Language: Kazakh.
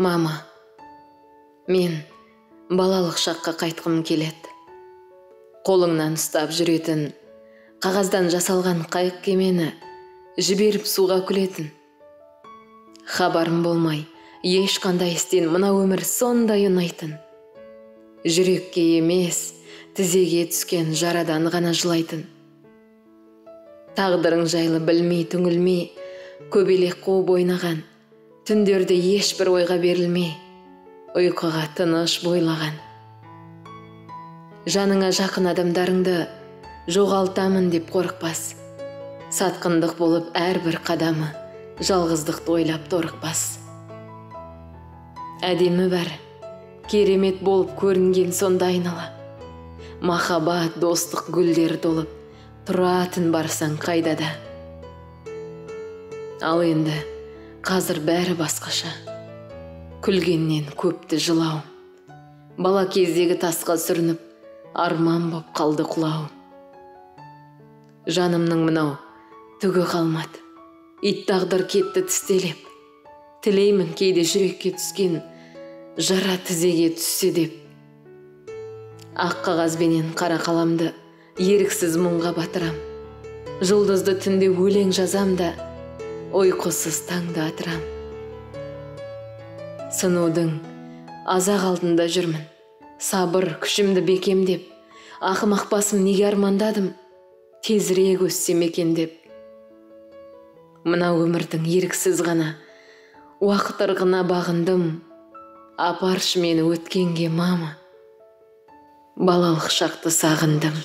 Мама, мен балалық шаққа қайтқым келеді. Қолыңнан ұстап жүретін, қағаздан жасалған қайық кемені жіберіп суға күлетін. Хабарым болмай, ешқандай істен мына өмір сондай ұнайтын. Жүрекке емес, тізеге түскен жарадан ғана жылайтын. Тағдырың жайлы білмей түңілмей, көбелек қуып ойнаған, түндерде ешбір ойға берілмей, ұйқыға тыныш бойлаған. Жаныңа жақын адамдарыңды жоғалтамын деп қорықпас. Сатқындық болып әрбір қадамы, жалғыздықты ойлап торықпас. Әдемі бәрі, керемет болып көрінген сонда айнала. Махаббат, достық гүлдер толып, тұратын барсаң қайдада. Ал енді қазір бәрі басқаша. Күлгеннен көпті жылауым. Бала кездегі тасқа сүрініп, арман боп қалды құлауым. Жанымның мынау түгі қалмады. Ит тағдыр кетті тістелеп. Тілеймін кейде жүрекке түскен жара тізеге түссе деп. Ақ қағазбенен қара қаламды еріксіз мұңға батырам. Жұлдызды түнде өлең жазам да, ұйқысыз таңды атырам. Сынудың азақ алдында жүрмін. Сабыр күшімді бекемдеп, ақымақ басым неге армандадым, тезірек өссем екен деп. Мына өмірдің еріксіз ғана уақыт ырғына бағындым. Апаршы мені өткенге, мама. Балалық шақты сағындым.